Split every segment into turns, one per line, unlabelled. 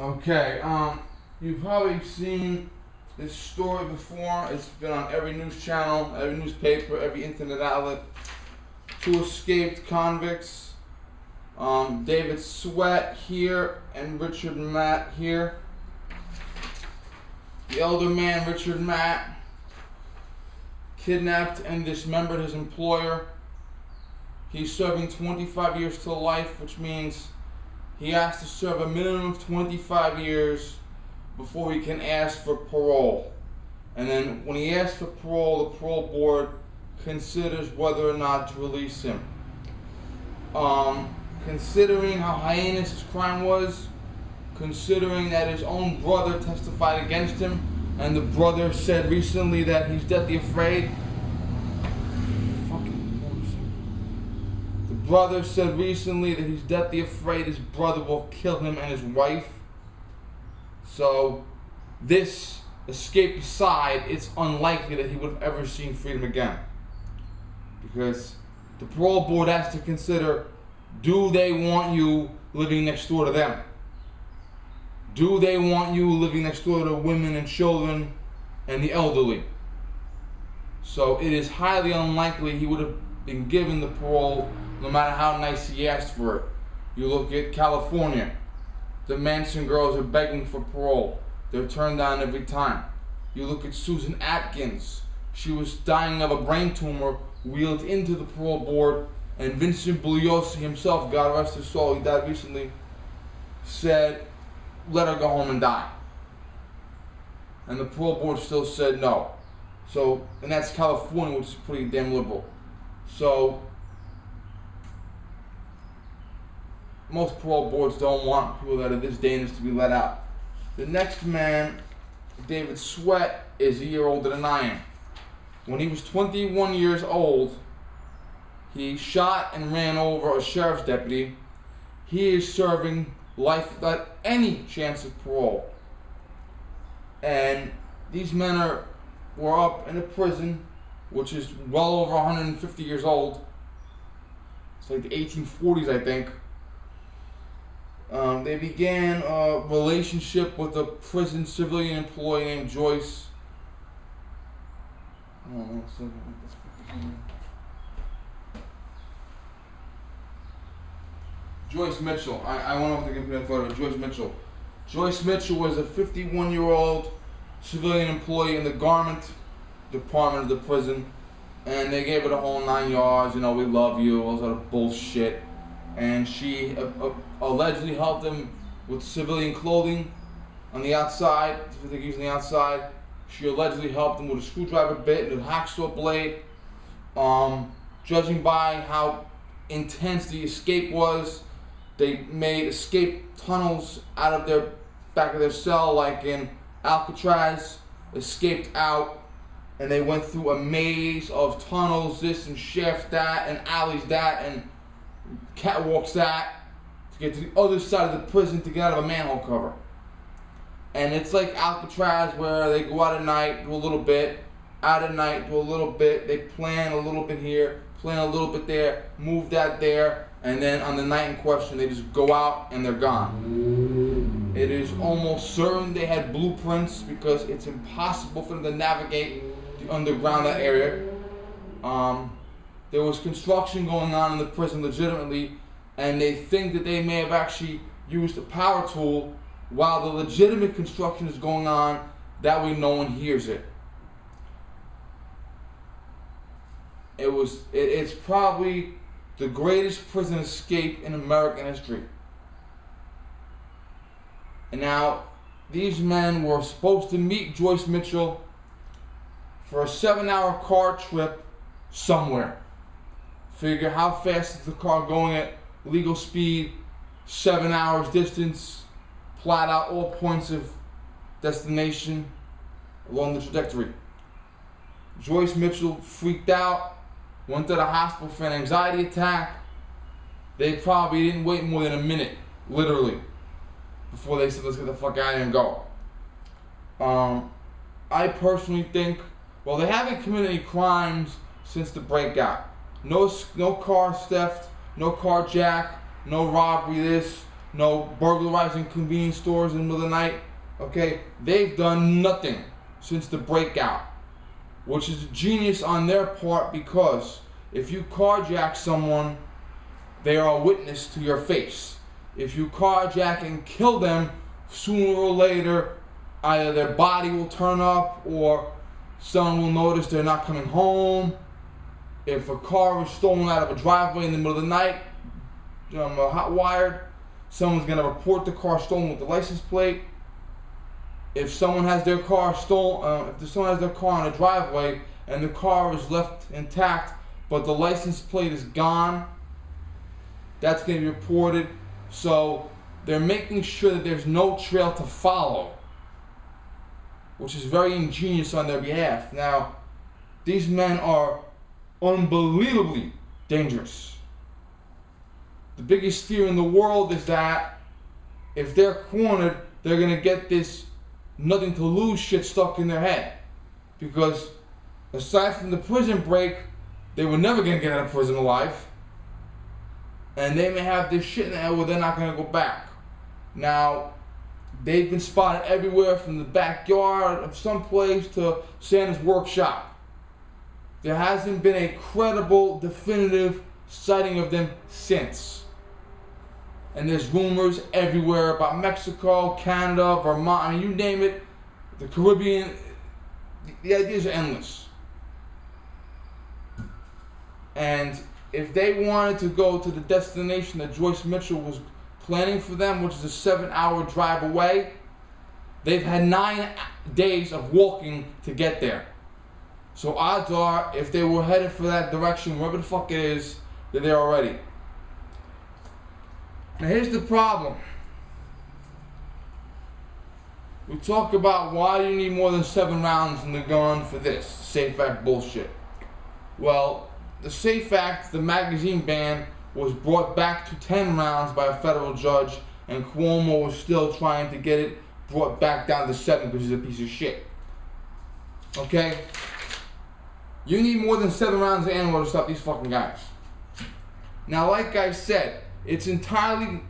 Okay, you've probably seen this story before. It's been on every news channel, every newspaper, every internet outlet. Two escaped convicts, David Sweat here and Richard Matt here. The elder man, Richard Matt, kidnapped and dismembered his employer. He's serving 25 years to life, which means he has to serve a minimum of 25 years before he can ask for parole. And then when he asks for parole, the parole board considers whether or not to release him. Considering how heinous his crime was, considering that his own brother testified against him, and the brother said recently that he's deathly afraid. The brother said recently that he's deathly afraid his brother will kill him and his wife. So, this escape aside, it's unlikely that he would have ever seen freedom again. Because the parole board has to consider, do they want you living next door to them? Do they want you living next door to women and children and the elderly? So it is highly unlikely he would have been given the parole no matter how nice he asked for it. You look at California. The Manson girls are begging for parole. They're turned down every time. You look at Susan Atkins. She was dying of a brain tumor, wheeled into the parole board, and Vincent Bugliosi himself, God rest his soul, he died recently, said, let her go home and die. And the parole board still said no. So, and that's California, which is pretty damn liberal. So, most parole boards don't want people that are this dangerous to be let out. The next man, David Sweat, is a year older than I am. When he was 21 years old, he shot and ran over a sheriff's deputy. He is serving life without any chance of parole. And these men were up in a prison, which is well over 150 years old. It's like the 1840s, I think. They began a relationship with a prison civilian employee named Joyce. Joyce Mitchell. I went off the computer photo of Joyce Mitchell. Joyce Mitchell was a 51-year-old civilian employee in the garment department of the prison, and they gave her the whole 9 yards. You know, we love you, all sort of bullshit. And she allegedly helped him with civilian clothing on the outside, what they use on the outside. She allegedly helped him with a screwdriver bit and a hacksaw blade. Judging by how intense the escape was, they made escape tunnels out of their back of their cell, like in Alcatraz, escaped out, and they went through a maze of tunnels, this and shafts that, and alleys that, and catwalks that, to get to the other side of the prison to get out of a manhole cover. And it's like Alcatraz, where they go out at night, do a little bit, out at night, do a little bit, they plan a little bit here, plan a little bit there, move that there, and then on the night in question, they just go out and they're gone. It is almost certain they had blueprints, because it's impossible for them to navigate the underground, that area. There was construction going on in the prison legitimately, and they think that they may have actually used a power tool while the legitimate construction is going on. That way no one hears it. It's probably the greatest prison escape in American history. And now, these men were supposed to meet Joyce Mitchell for a 7-hour car trip somewhere. Figure how fast is the car going at legal speed, 7 hours distance, plot out all points of destination along the trajectory. Joyce Mitchell freaked out, went to the hospital for an anxiety attack. They probably didn't wait more than a minute, literally, before they said, let's get the fuck out of here and go. I personally think, well, they haven't committed any crimes since the breakout. No car theft, no carjack, no robbery this, burglarizing convenience stores in the middle of the night. Okay, they've done nothing since the breakout, which is genius on their part, because if you carjack someone, they are a witness to your face. If you carjack and kill them, sooner or later, either their body will turn up or someone will notice they're not coming home. If a car is stolen out of a driveway in the middle of the night, hot wired, someone's gonna report the car stolen with the license plate. If someone has their car stolen, if someone has their car in a driveway and the car is left intact, but the license plate is gone, that's gonna be reported. So they're making sure that there's no trail to follow, which is very ingenious on their behalf. Now, these men are unbelievably dangerous. The biggest fear in the world is that if they're cornered, they're gonna get this nothing to lose shit stuck in their head. Because aside from the prison break, they were never gonna get out of prison alive. And they may have this shit in their head where they're not gonna go back. Now, they've been spotted everywhere from the backyard of some place to Santa's workshop. There hasn't been a credible, definitive sighting of them since. And there's rumors everywhere about Mexico, Canada, Vermont, I mean, you name it, the Caribbean. The ideas are endless. And if they wanted to go to the destination that Joyce Mitchell was planning for them, which is a 7-hour drive away, they've had 9 days of walking to get there. So odds are, if they were headed for that direction, wherever the fuck it is, they're there already. Now here's the problem. We talk about why you need more than 7 rounds in the gun for this SAFE Act bullshit. Well, the SAFE Act, the magazine ban, was brought back to 10 rounds by a federal judge, and Cuomo was still trying to get it brought back down to 7 because he's a piece of shit. Okay? You need more than 7 rounds of ammo to stop these fucking guys. Now, like I said, it's entirely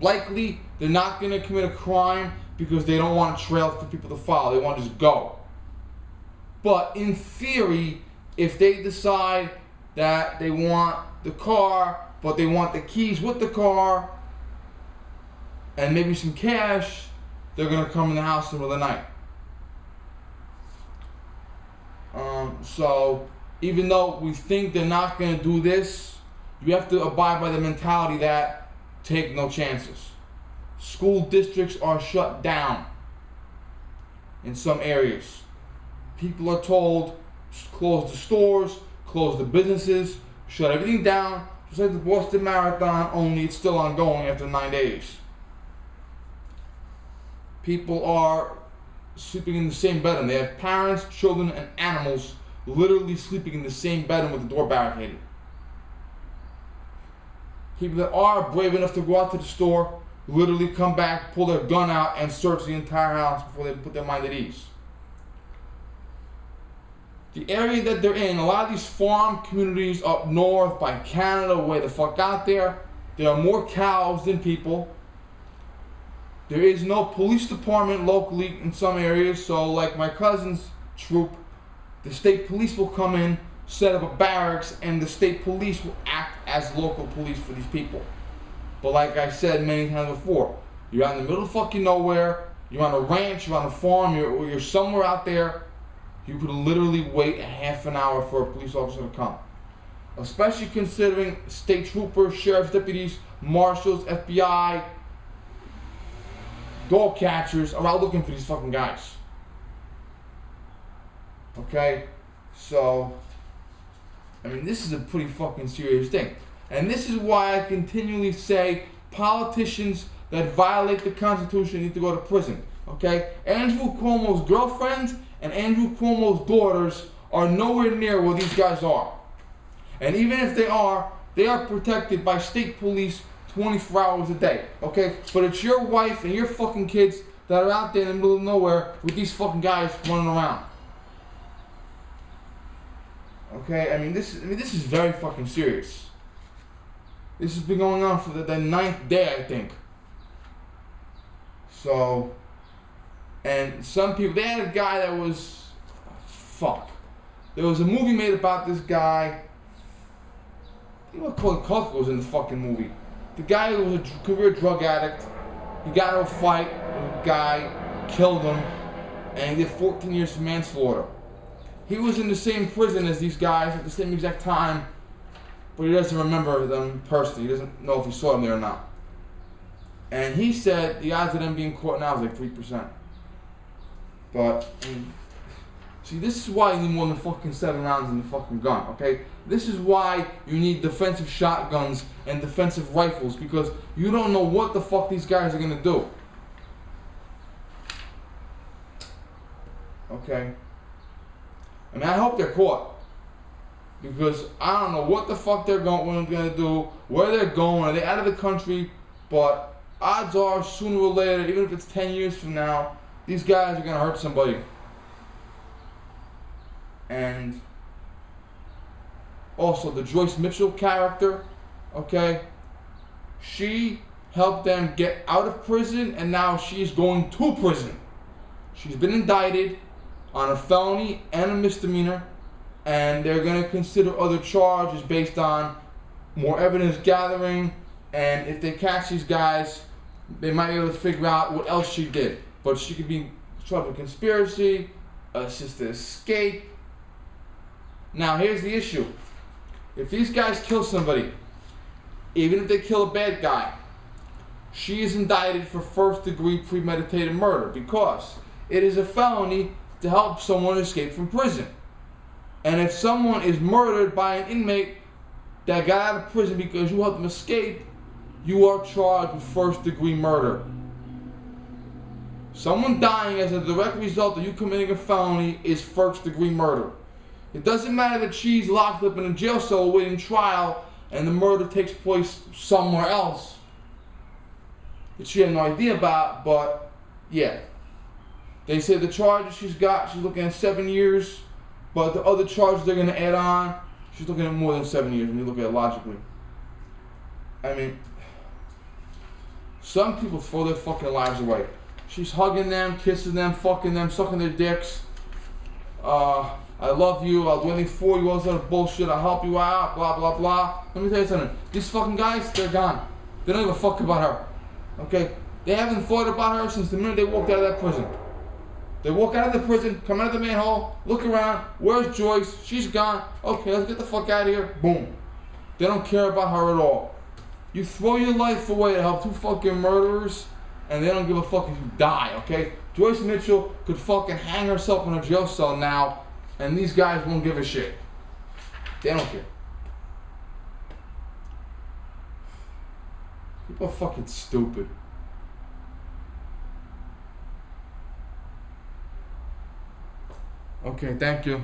likely they're not going to commit a crime because they don't want a trail for people to follow. They want to just go. But in theory, if they decide that they want the car, but they want the keys with the car, and maybe some cash, they're going to come in the house in the middle of the night. So, even though we think they're not going to do this, you have to abide by the mentality that take no chances. School districts are shut down in some areas. People are told, close the stores, close the businesses, shut everything down, just like the Boston Marathon, only it's still ongoing after 9 days. People are sleeping in the same bedroom. They have parents, children, and animals literally sleeping in the same bedroom with the door barricaded. People that are brave enough to go out to the store literally come back, pull their gun out, and search the entire house before they put their mind at ease. The area that they're in, a lot of these farm communities up north by Canada, way the fuck out there are more cows than people. There is no police department locally in some areas, so like my cousin's troop, the state police will come in, set up a barracks, and the state police will act as local police for these people. But like I said many times before, you're out in the middle of fucking nowhere, you're on a ranch, you're on a farm, you're somewhere out there, you could literally wait a half an hour for a police officer to come. Especially considering state troopers, sheriff's deputies, marshals, FBI, dog catchers are out looking for these fucking guys. Okay? So, I mean, this is a pretty fucking serious thing. And this is why I continually say politicians that violate the Constitution need to go to prison. Okay? Andrew Cuomo's girlfriend and Andrew Cuomo's daughters are nowhere near where these guys are. And even if they are protected by state police 24 hours a day. Okay? But it's your wife and your fucking kids that are out there in the middle of nowhere with these fucking guys running around. Okay? I mean, this is very fucking serious. This has been going on for the 9th day, I think. So, and some people, they had a guy that was, fuck. There was a movie made about this guy. I think Macaulay Culkin was in the fucking movie. The guy was a career drug addict. He got into a fight with a guy, killed him, and he did 14 years for manslaughter. He was in the same prison as these guys at the same exact time, but he doesn't remember them personally. He doesn't know if he saw them there or not. And he said the odds of them being caught now is like 3%. But, see, this is why you need more than fucking 7 rounds in the fucking gun, okay? This is why you need defensive shotguns and defensive rifles, because you don't know what the fuck these guys are gonna do. Okay? I mean, I hope they're caught. Because I don't know what the fuck they're gonna do, where they're going, are they out of the country? But odds are, sooner or later, even if it's 10 years from now, these guys are gonna hurt somebody. And also the Joyce Mitchell character, okay? She helped them get out of prison, and now she's going to prison. She's been indicted on a felony and a misdemeanor, and they're going to consider other charges based on more evidence gathering, and if they catch these guys, they might be able to figure out what else she did. But she could be charged with conspiracy, assisted escape. Now here's the issue. If these guys kill somebody, even if they kill a bad guy, she is indicted for first-degree premeditated murder, because it is a felony to help someone escape from prison. And if someone is murdered by an inmate that got out of prison because you helped them escape, you are charged with first-degree murder. Someone dying as a direct result of you committing a felony is first-degree murder. It doesn't matter that she's locked up in a jail cell awaiting trial and the murder takes place somewhere else that she had no idea about, but yeah. They say the charges she's got, she's looking at 7 years, but the other charges they're going to add on, she's looking at more than 7 years when you look at it logically. I mean, some people throw their fucking lives away. She's hugging them, kissing them, fucking them, sucking their dicks. I love you, I'll do anything for you, all this other bullshit, I'll help you out, blah, blah, blah. Let me tell you something. These fucking guys, they're gone. They don't give a fuck about her. Okay? They haven't thought about her since the minute they walked out of that prison. They walk out of the prison, come out of the manhole, look around, where's Joyce? She's gone. Okay, let's get the fuck out of here. Boom. They don't care about her at all. You throw your life away to help two fucking murderers, and they don't give a fuck if you die, okay? Joyce Mitchell could fucking hang herself in a jail cell now, and these guys won't give a shit. They don't care. People are fucking stupid. Okay, thank you.